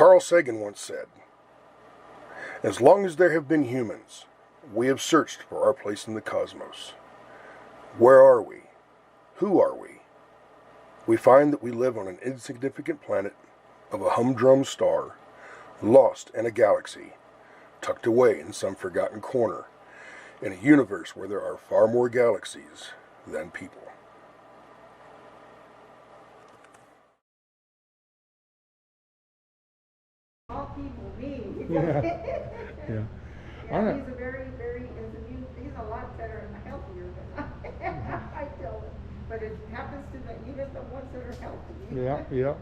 Carl Sagan once said, "As long as there have been humans, we have searched for our place in the cosmos. Where are we? Who are we? We find that we live on an insignificant planet of a humdrum star, lost in a galaxy, tucked away in some forgotten corner, in a universe where there are far more galaxies than people." All people need. Yeah. Yeah. And he's a very, he's a lot better and healthier than I tell him. But it happens to that even the ones that are healthy. Yeah, yeah.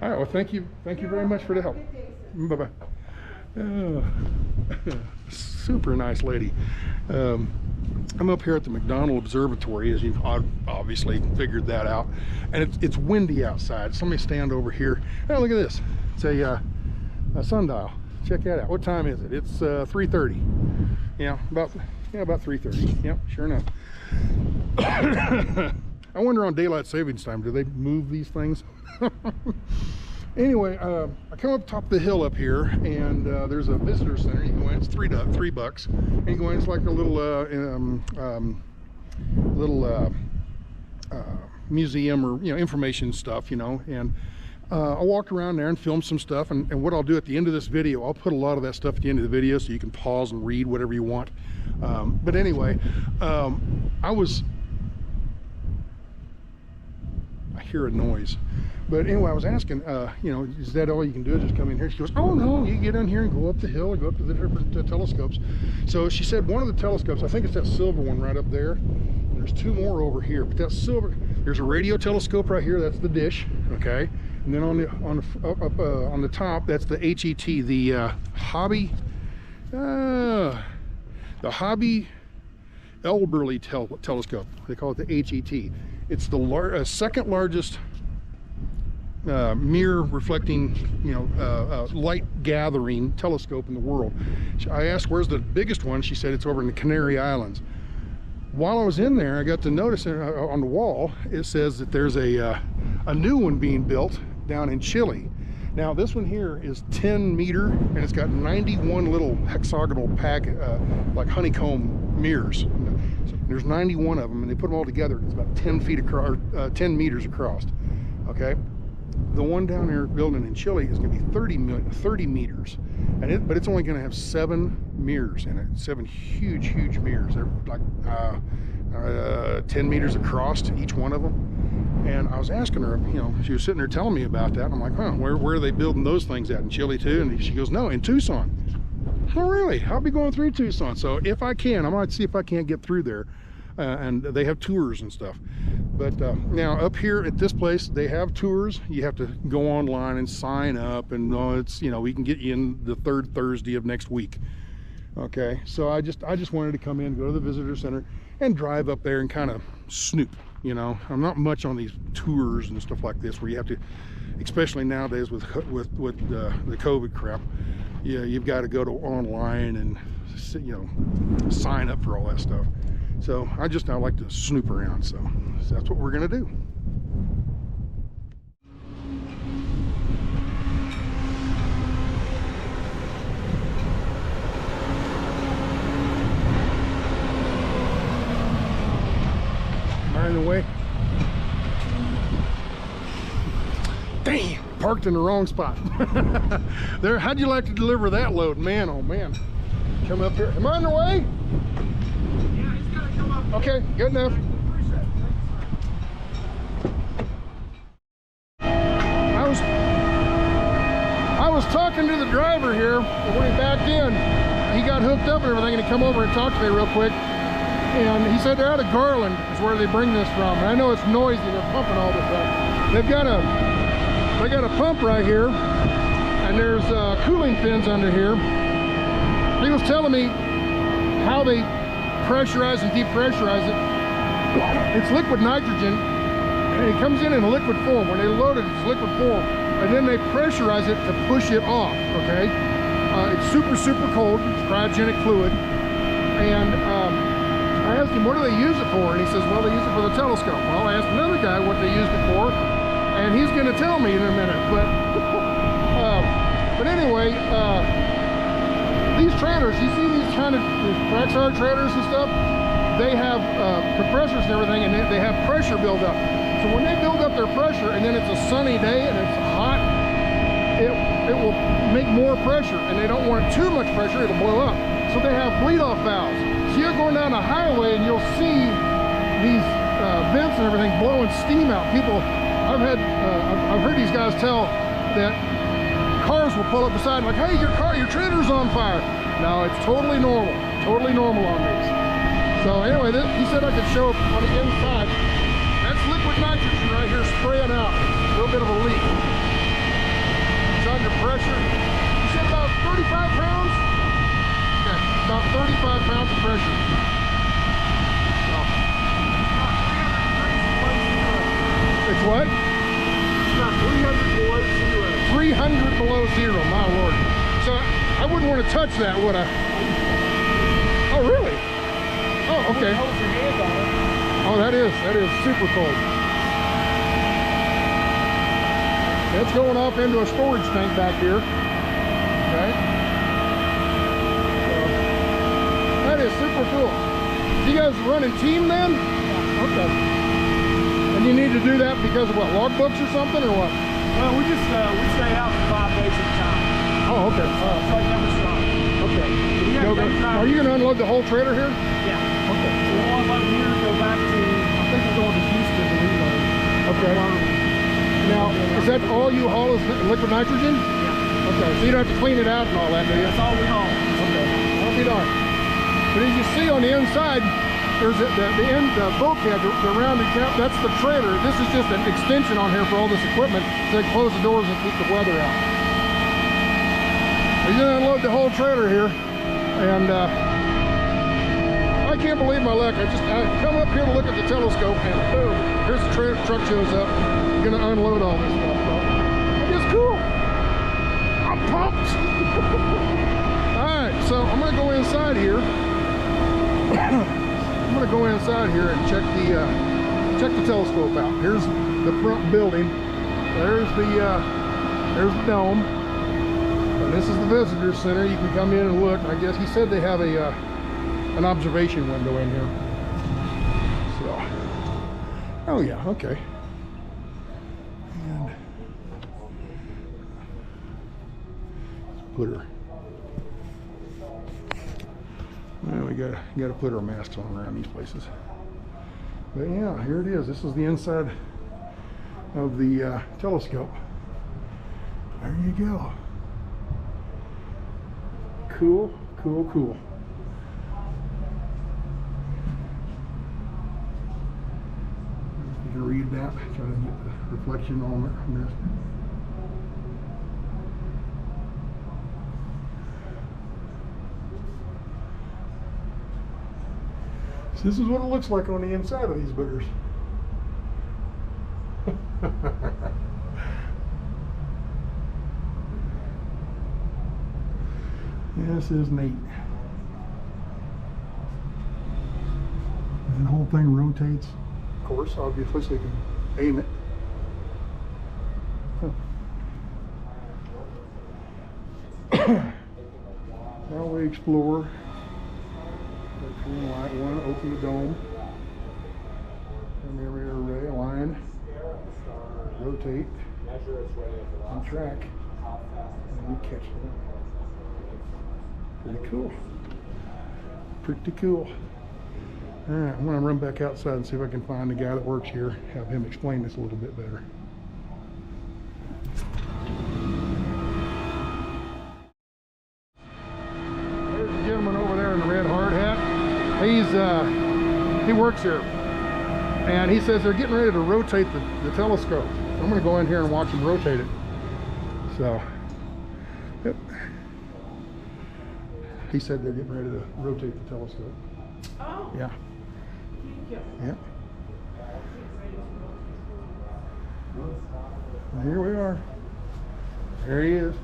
All right, well, thank you very much for the help. Bye-bye. Super nice lady. I'm up here at the McDonald Observatory, as you've obviously figured that out, and it's windy outside. So let me stand over here. Oh, look at this. It's a sundial. Check that out. What time is it? It's 3:30. Yeah, about 3:30. Yep, sure enough. I wonder on daylight savings time, do they move these things? Anyway, I come up top of the hill up here, and there's a visitor center. You go in, it's $3, and you go in. It's like a little museum or information stuff, and I walked around there and filmed some stuff. And what I'll do at the end of this video, I'll put a lot of that stuff at the end of the video, so you can pause and read whatever you want. But anyway, I hear a noise. But anyway, I was asking, is that all you can do, just come in here? She goes, oh no, you get in here and go up the hill and go up to the different telescopes. So she said one of the telescopes, I think it's that silver one right up there. And there's two more over here, but that silver, there's a radio telescope right here, that's the dish, okay? And then on the top, that's the HET, the Hobby Elberly telescope. They call it the HET. It's the second largest mirror reflecting, light gathering telescope in the world. I asked where's the biggest one. She said it's over in the Canary Islands. While I was in there, I got to notice on the wall it says that there's a new one being built down in Chile. Now this one here is 10 meter, and it's got 91 little hexagonal like honeycomb mirrors. So there's 91 of them, and they put them all together. It's about 10 feet across, 10 meters across. Okay. The one down there building in Chile is going to be 30 meters, but it's only going to have 7 mirrors in it. 7 huge mirrors. They're like 10 meters across, each one of them. And I was asking her, she was sitting there telling me about that. And I'm like, huh, where are they building those things at, in Chile too? And she goes, no, in Tucson. Oh, really? I'll be going through Tucson. So if I can, I might see if I can't get through there. And they have tours and stuff. But now up here at this place, they have tours. You have to go online and sign up, and it's, we can get you in the 3rd Thursday of next week. Okay, so I just wanted to come in, go to the visitor center, and drive up there and kind of snoop. I'm not much on these tours and stuff like this, where you have to, especially nowadays with the COVID crap. Yeah, you've got to go to online and sign up for all that stuff. So I like to snoop around, so that's what we're gonna do. Am I in the way? Dang, parked in the wrong spot. There, how'd you like to deliver that load? Man, oh man. Come up here. Am I in the way? Okay, good enough. I was talking to the driver here when he backed in. He got hooked up and everything, and he come over and talked to me real quick. And he said they're out of Garland is where they bring this from. And I know it's noisy, they're pumping all this up. They got a pump right here, and there's cooling fins under here. He was telling me how they pressurize and depressurize it. It's liquid nitrogen, and it comes in a liquid form. When they load it, it's liquid form, and then they pressurize it to push it off. Okay, it's super cold. It's cryogenic fluid. And I asked him, what do they use it for? And he says, well, they use it for the telescope. Well, I asked another guy what they used it for, and he's going to tell me in a minute. But But anyway, these trailers, you see these kind of trackside trailers and stuff, they have compressors and everything, and they have pressure buildup. So when they build up their pressure and then it's a sunny day and it's hot, it will make more pressure, and they don't want too much pressure, it'll blow up. So they have bleed-off valves. So you're going down the highway and you'll see these vents and everything blowing steam out. People, I've heard these guys tell that cars will pull up beside like, hey, your trailer's on fire. No, it's totally normal on these. So anyway, he said I could show up on the inside. That's liquid nitrogen right here spraying out. A little bit of a leak. It's under pressure. You said about 35 pounds? Okay, about 35 pounds of pressure. So. It's what? It's about 300 below zero. 300 below zero, my lord. So I wouldn't want to touch that, would I? Oh, really? Oh, okay. Oh, that is super cold. That's going off into a storage tank back here. Okay. So, that is super cool. You guys running team then? Yeah. Okay. And you need to do that because of what, logbooks or something, or what? Well, we just we stay out for 5 days at a time. Oh, okay. It's like never stop. Okay. Are you going to unload the whole trailer here? Yeah. Okay. So we'll unload here and go back to, I think we're going to Houston to reload. Okay. Now, is that all you haul is liquid nitrogen? Yeah. Okay, so you don't have to clean it out and all that, do you? That's all we haul. Okay, I'll be darned. But as you see on the inside, there's the bulkhead, the rounded cap, that's the trailer. This is just an extension on here for all this equipment so they close the doors and keep the weather out. We're going to unload the whole trailer here, and I can't believe my luck. I come up here to look at the telescope, and boom, here's the truck shows up. I'm going to unload all this stuff. It's cool. I'm pumped. All right, so I'm going to go inside here. I'm going to go inside here and check the telescope out. Here's the front building. There's the dome. And this is the visitor center. You can come in and look. I guess he said they have an observation window in here. So, oh yeah, okay. And let's put her. Well, we gotta put our masks on around these places. But yeah, here it is. This is the inside of the telescope. There you go. Cool, cool, cool. You can read that. Try to get the reflection on this. This is what it looks like on the inside of these boogers. This is neat. And the whole thing rotates. Of course, obviously, so you can aim it. Now we explore. Light one, open the dome. Primary array, align, rotate, and track, and we catch them. Pretty cool. Pretty cool. All right, I'm going to run back outside and see if I can find the guy that works here, have him explain this a little bit better. There's the gentleman over there in the red hard hat. He works here, and he says they're getting ready to rotate the telescope. So I'm going to go in here and watch them rotate it. So, yep. He said they're getting ready to rotate the telescope. Oh. Yeah. Yep. And here we are. There he is.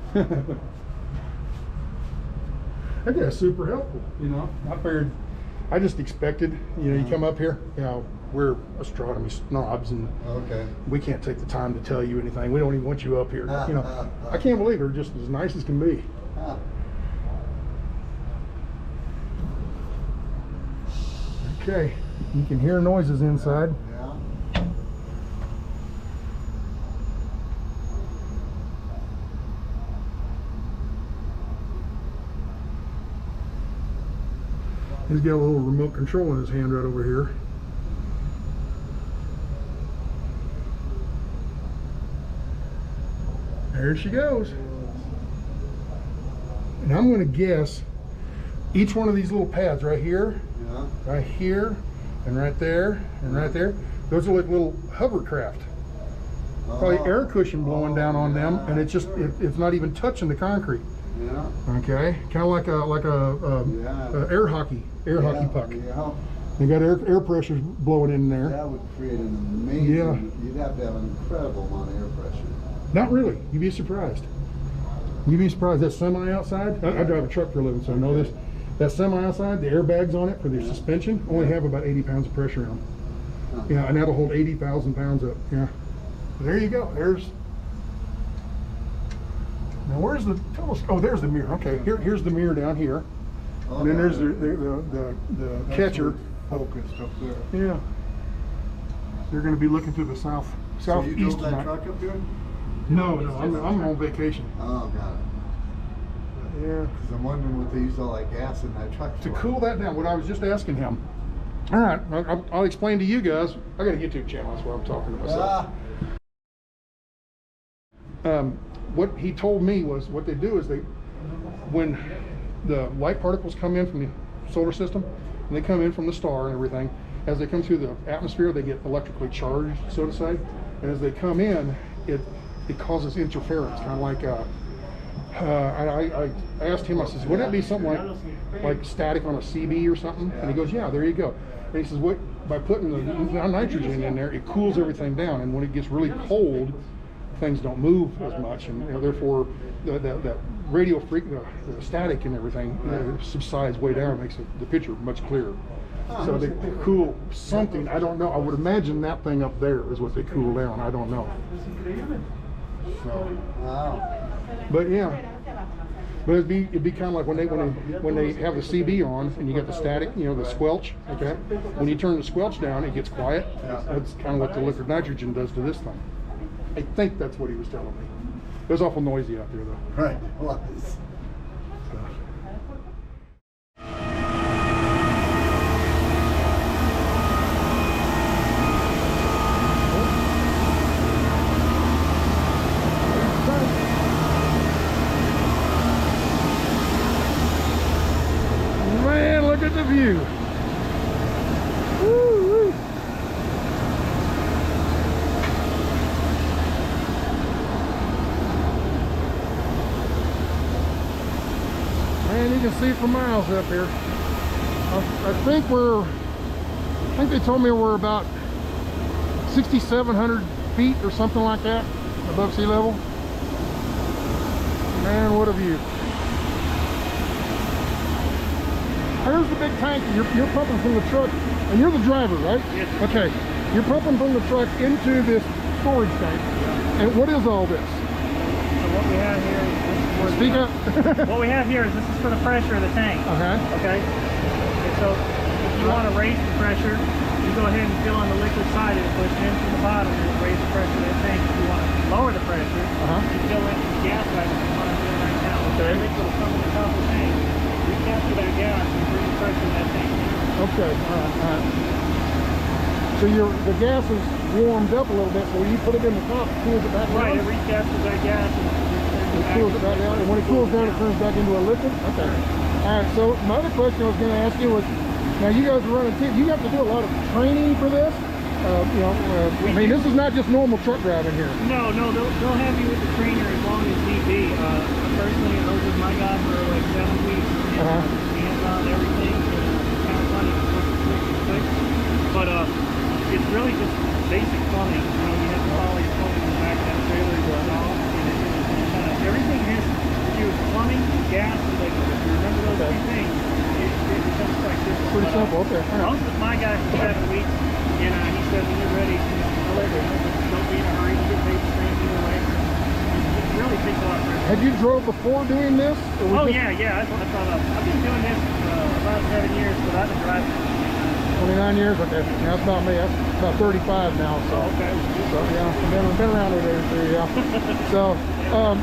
That's super helpful, you know. I just expected, you know, you come up here, you know, we're astronomy snobs, and Okay. we can't take the time to tell you anything. We don't even want you up here. You know, I can't believe they're just as nice as can be. Okay, you can hear noises inside. Yeah. He's got a little remote control in his hand right over here. There she goes. And I'm going to guess each one of these little pads right here, Yeah. right here, and right there, and right there, those are like little hovercraft. Probably air cushion blowing down on them, and it's just it's not even touching the concrete. Yeah. Okay, kind of like a air hockey puck. Yeah. They got air pressure blowing in there. That would create an amazing. Yeah. You'd have to have an incredible amount of air pressure. Not really. You'd be surprised. You'd be surprised. That semi outside, I drive a truck for a living, so I know this. That semi outside, the airbags on it for their suspension only have about 80 pounds of pressure in them. Yeah, and that'll hold 80,000 pounds up. Yeah. There you go. There's. Now where's the telescope? Oh, there's the mirror. Okay, here's the mirror down here, and then there's the catcher. Focused up there. Yeah. They're going to be looking to the southeast So you drove that tonight. truck up here? No, I'm on vacation. Oh, got it. Yeah. Because I'm wondering what they use all that gas in that truck To for. cool that down, what I was just asking him. All right, I'll explain to you guys. I got a YouTube channel, that's why I'm talking to myself. What he told me was what they do is when the light particles come in from the solar system, and they come in from the star and everything, as they come through the atmosphere, they get electrically charged, so to say. And as they come in, it causes interference, kind of like I asked him, I says, would it be something like static on a CB or something? And he goes, yeah, there you go. And he says, what, by putting the nitrogen in there, it cools everything down, and when it gets really cold, things don't move as much, and therefore that radio the static and everything subsides way down, makes the picture much clearer. So they cool something, I don't know. I would imagine that thing up there is what they cool down. I don't know. So, Wow. but yeah. But it'd be kind of like when they have the CB on and you got the static, the squelch. Okay, when you turn the squelch down, it gets quiet. That's kind of what the liquid nitrogen does to this thing. I think that's what he was telling me. It was awful noisy out there, though. Right. Was. Man, look at the view. Woo-wee. Man, you can see for miles up here. I think they told me we're about 6,700 feet or something like that above sea level. Man, what a view. Here's the big tank. You're pumping from the truck, and you're the driver, right? Yes. Okay. You're pumping from the truck into this storage tank. And what is all this? So what we have here is Speak up. what we have here is this is for the pressure of the tank. Okay. And so if you want to raise the pressure, you go ahead and fill on the liquid side and push in from the bottom and raise the pressure of that tank. If you want to lower the pressure, you fill in the gas side that you want to do right now. Okay. The liquid will come to the top of the tank. You capture that gas and bring the pressure in that tank. Okay. All right. So the gas is warmed up a little bit, so when you put it in the top, it cools it back down? Right, it recaptures that gas and it cools it back down, and when it cools down, it turns back into a liquid? Okay. All right, so my other question I was going to ask you was, now you guys are running teams, you have to do a lot of training for this? I mean, this is not just normal truck driving here. No, they'll have you with the trainer as long as need be. Personally, I was with my guy for like 7 weeks. Hands on everything, kind of funny, quick. But it's really just basic plumbing. You have to follow your plumbing in the back of that trailer to install. Everything has to do with plumbing, gas, and liquid. If you remember those three things, it becomes quite simple. Pretty simple, okay. I was with my guy for 7 weeks, and I said, when you're ready, I'll let you know, but don't be in a hurry to get paid the same either way. It really takes a lot of pressure. Had you drove before doing this? Or was Oh this yeah. I've been doing this about 7 years, but I've been driving. 29 years? Okay. Now that's about me. That's about 35 now. So, Oh, okay. so yeah, I've been around there too, yeah. So,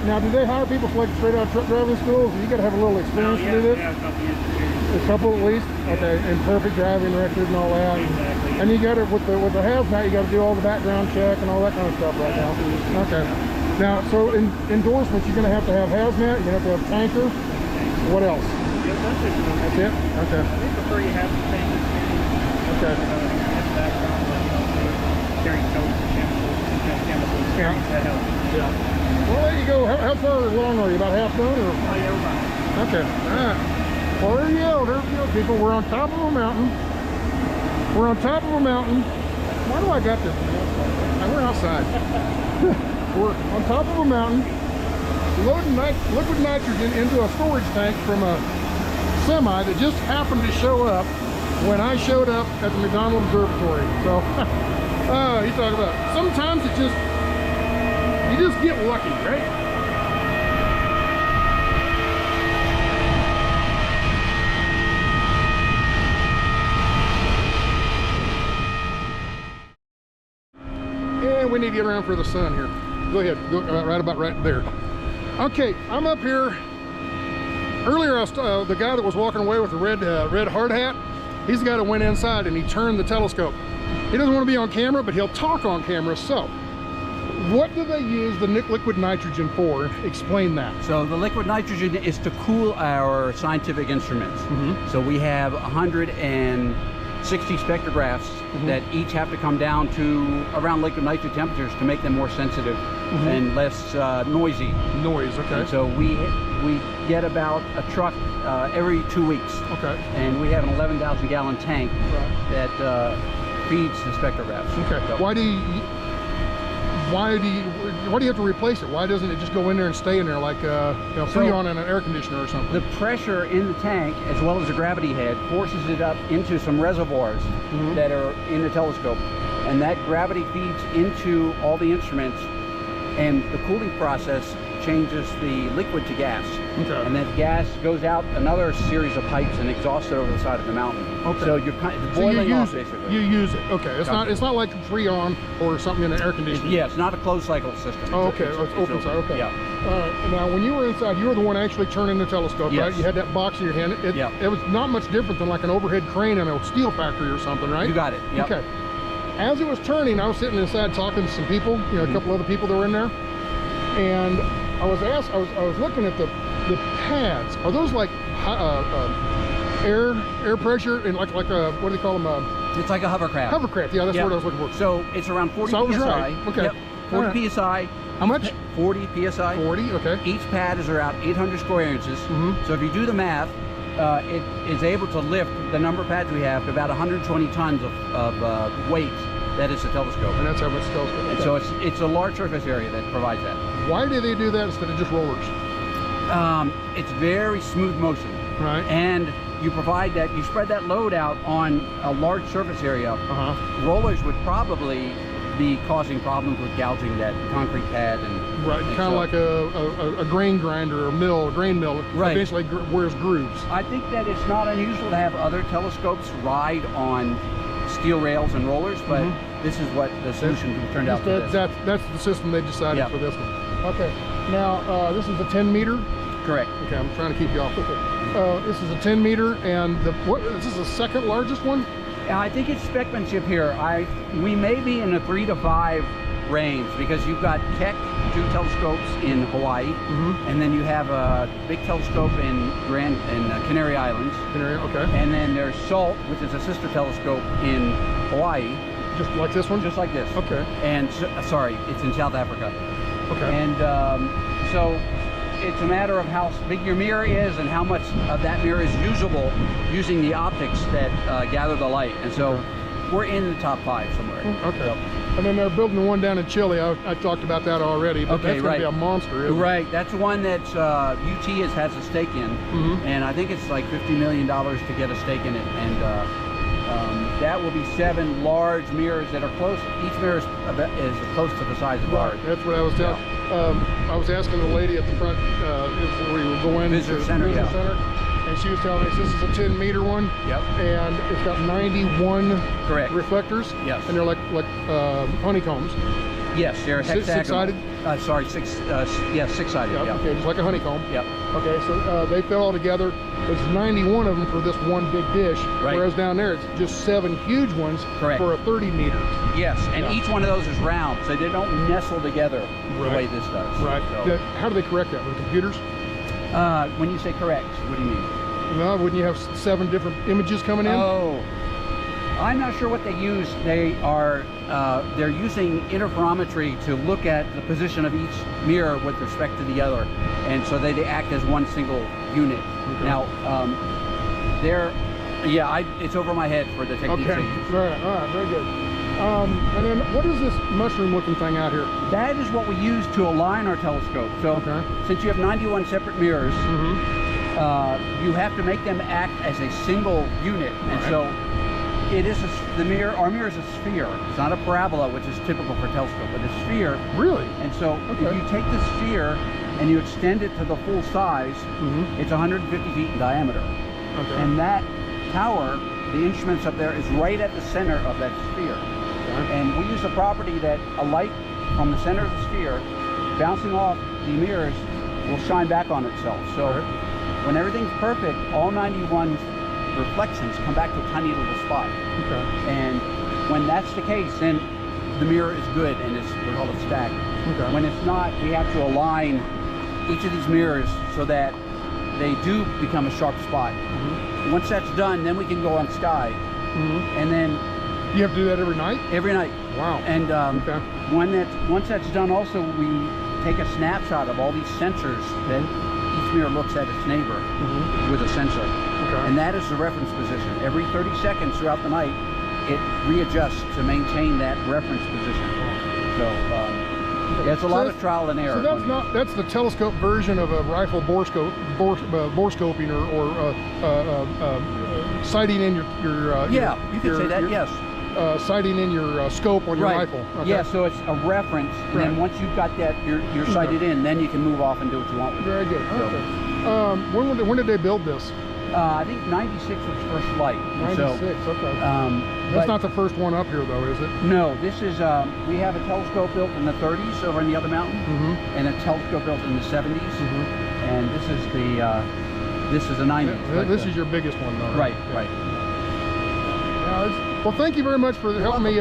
now do they hire people for like straight out truck driving schools? You got to have a little experience to do this? Yeah, a couple years experience. A couple at least? Okay, and perfect driving record and all that. Exactly. And you got to, with the hazmat, you got to do all the background check and all that kind of stuff right now. Okay. Now, so in endorsements, you're going to have hazmat, you're going to have tanker. What else? Yeah, that's it. That's it? Okay. I think prefer you have the same experience. Okay. Background, but carrying coats and chemicals. Yeah. That helps. Yeah. Well, there you go. How far along are you? About half done? Or? Oh, yeah, we're fine. Okay. All right. Well, there you go, people. We're on top of a mountain. We're on top of a mountain. Why do I got this? We're outside. We're on top of a mountain, loading liquid nitrogen into a storage tank from a semi that just happened to show up when I showed up at the McDonald Observatory. So, you talk about, sometimes you just get lucky, right? And we need to get around for the sun here. Go ahead, go right about right there. Okay, I'm up here. Earlier, the guy that was walking away with the red hard hat, he's the guy that went inside and he turned the telescope. He doesn't want to be on camera, but he'll talk on camera. So, what do they use the liquid nitrogen for? Explain that. So the liquid nitrogen is to cool our scientific instruments. So we have 160 spectrographs that each have to come down to around liquid nitrogen temperatures to make them more sensitive and less noisy. Noise, okay. And so we get about a truck every 2 weeks. Okay. And we have an 11,000 gallon tank that feeds the spectrographs. Okay. So, Why do you have to replace it? Why doesn't it just go in there and stay in there like Freon in an air conditioner or something? the pressure in the tank, as well as the gravity head, forces it up into some reservoirs that are in the telescope, and that gravity feeds into all the instruments, and the cooling process changes the liquid to gas. Okay. And that gas goes out another series of pipes and exhausts it over the side of the mountain. Okay. So you're kind of boiling off, basically. You use it. Okay. It's not like Freon or something in an air conditioner. Yeah, it's not a closed cycle system. Oh, okay. It's open side. Okay. Yeah. All right. Now, when you were inside, you were the one actually turning the telescope, Yes. right? You had that box in your hand. It was not much different than like an overhead crane in a steel factory or something, right? You got it. Yep. Okay. As it was turning, I was sitting inside talking to some people, a couple other people that were in there, and I was looking at the pads. Are those like air pressure and like what do they call them? It's like a hovercraft. Hovercraft. Yeah, that's Yep. what I was looking for. So it's around 40 So I was psi. right. Okay. Yep. 40 All right. psi. How much? 40 psi. 40. Okay. Each pad is around 800 square inches. So if you do the math, it is able to lift the number of pads we have to about 120 tons of weight. That is the telescope. And that's how much telescope. And so it's a large surface area that provides that. Why do they do that instead of just rollers? It's very smooth motion. Right. And you provide that, you spread that load out on a large surface area. Rollers would probably be causing problems with gouging that concrete pad and Kind of like a grain grinder or a grain mill. Right. Eventually wears grooves. I think that it's not unusual to have other telescopes ride on steel rails and rollers, but this is what the solution turned out for this. That's the system they decided Yep. for this one. Okay. Now this is a 10 meter. Correct. Okay, I'm trying to keep you off with it. This is a 10 meter, and this is the second largest one. I think it's specmanship here. We may be in a 3 to 5 range because you've got Keck, 2 telescopes in Hawaii, and then you have a big telescope in Canary Islands. Canary, okay. And then there's SALT, which is a sister telescope in Hawaii. Just like this one? Just like this. Okay. And sorry, it's in South Africa. Okay. And so it's a matter of how big your mirror is and how much of that mirror is usable using the optics that gather the light. And so we're in the top 5 somewhere. Okay. So, and then they're building the one down in Chile. I talked about that already, but Okay, that's going to be a monster, isn't it? right, that's one that UT has a stake in, and I think it's like $50 million to get a stake in it. And that will be 7 large mirrors that are close. Each mirror is close to the size of ours. That's what I was telling. I was asking the lady at the front if we would go in Visitor to center, Visitor yeah. Center, and she was telling me this is a 10-meter one. Yep. And it's got 91 Correct. reflectors. Yes. And they're like honeycombs. Yes, they're hexagonal. Six-sided? Sorry, six-sided. Yeah. Yeah. Okay, just like a honeycomb. Yep. Okay, so they fit all together. There's 91 of them for this one big dish, Right. whereas down there it's just 7 huge ones Correct. for a 30-meter. Yes, and Yeah. each one of those is round, so they don't nestle together the way this does. Right. So, How do they correct that with computers? when you say correct, what do you mean? No, wouldn't you have 7 different images coming in? Oh, I'm not sure what they use. They're using interferometry to look at the position of each mirror with respect to the other, and so they act as one single unit. Okay. Now, it's over my head for the techniques Okay. they use. All right, very good. And then what is this mushroom-looking thing out here? That is what we use to align our telescope. So, Okay. since you have 91 separate mirrors, Mm-hmm. you have to make them act as a single unit, and Right. so it is our mirror is a sphere. It's not a parabola, which is typical for telescope, but a sphere. Really? And so Okay. if you take the sphere and you extend it to the full size, Mm-hmm. it's 150 feet in diameter. Okay. And that tower, the instruments up there, is right at the center of that sphere. Okay. And we use a property that a light from the center of the sphere bouncing off the mirrors will shine back on itself. So Right. when everything's perfect, all 91 reflections come back to a tiny little spot. Okay. And when that's the case, then the mirror is good and we call it stacked. Okay. When it's not, we have to align each of these mirrors so that they do become a sharp spot. Mm-hmm. Once that's done, then we can go on sky. Mm-hmm. And then You have to do that every night? every night. Wow. And Okay. once that's done, also we take a snapshot of all these sensors that each mirror looks at its neighbor Mm-hmm. with a sensor. Okay. And that is the reference position. Every 30 seconds throughout the night, it readjusts to maintain that reference position. So yeah, it's a lot of trial and error. So that's the telescope version of a rifle borescoping or sighting in your yeah, you can say that, yes. Sighting in your scope on your rifle. Okay. Yeah, so it's a reference, and Right. then once you've got that, you're sighted in, then you can move off and do what you want with it. Very good. So, Okay. When did they build this? I think 96 was first flight. And 96. Okay. But That's not the first one up here, though, is it? no, this is, we have a telescope built in the 30s over in the other mountain, Mm-hmm. and a telescope built in the 70s, Mm-hmm. and this is a 90s. but, This is your biggest one, though. right, Yeah. right. Well, thank you very much for helping me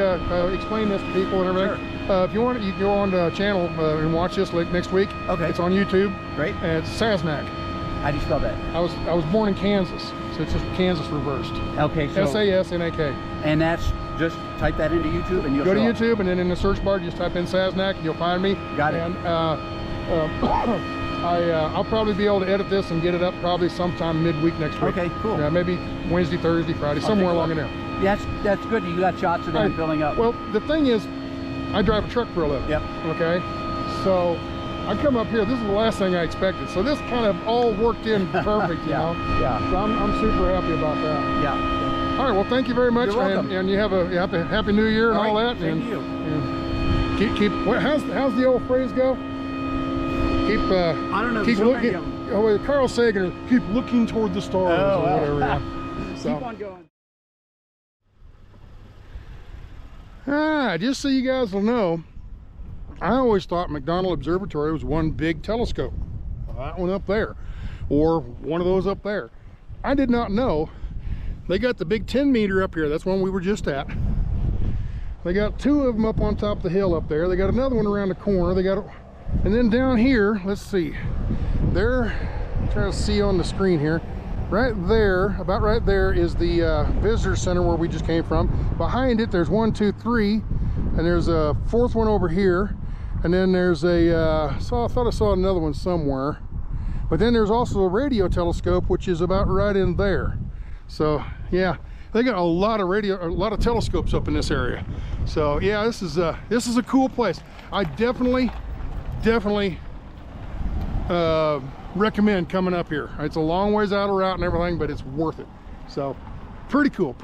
explain this to people and everything. If you want, you can go on the channel and watch this next week. Okay. It's on YouTube. Great. And it's Sasnak. How do you spell that? I was born in Kansas, so it's just Kansas reversed. Okay, so S-A-S-N-A-K. and that's just type that into YouTube and you'll Go to show up. YouTube, and then in the search bar, just type in Sasnak, and you'll find me. Got it. And I'll probably be able to edit this and get it up probably sometime midweek next week. Okay, cool. Yeah, maybe Wednesday, Thursday, Friday, somewhere along in there. Yeah, that's good. You got shots of them Right. filling up. Well, the thing is, I drive a truck for a living. Yep. Okay. So I come up here. This is the last thing I expected. So this kind of all worked in perfect, you Yeah, know. yeah. So I'm super happy about that. Yeah. All right. Well, thank you very much. You're welcome. And you have a happy New Year and all right, that. same And to you. keep. How's the old phrase go? Keep. I don't know. Keep so many looking. of 'em. Oh, Carl Sagan. Keep looking toward the stars Oh, or well. whatever. Yeah. So. Keep on going. Just so you guys will know, I always thought McDonald Observatory was one big telescope. That one up there, or one of those up there. I did not know they got the big 10-meter up here. That's one we were just at. They got 2 of them up on top of the hill up there. They got another one around the corner. And then down here, let's see. There, I'm trying to see on the screen here. Right there, about right there, is the visitor center where we just came from. Behind it, there's 1, 2, 3, and there's a 4th one over here. And then there's a, I thought I saw another one somewhere. But then there's also a radio telescope, which is about right in there. So yeah, they got a lot of telescopes up in this area. So yeah, this is a cool place. I definitely recommend coming up here. It's a long ways out of route and everything, but it's worth it. So pretty cool.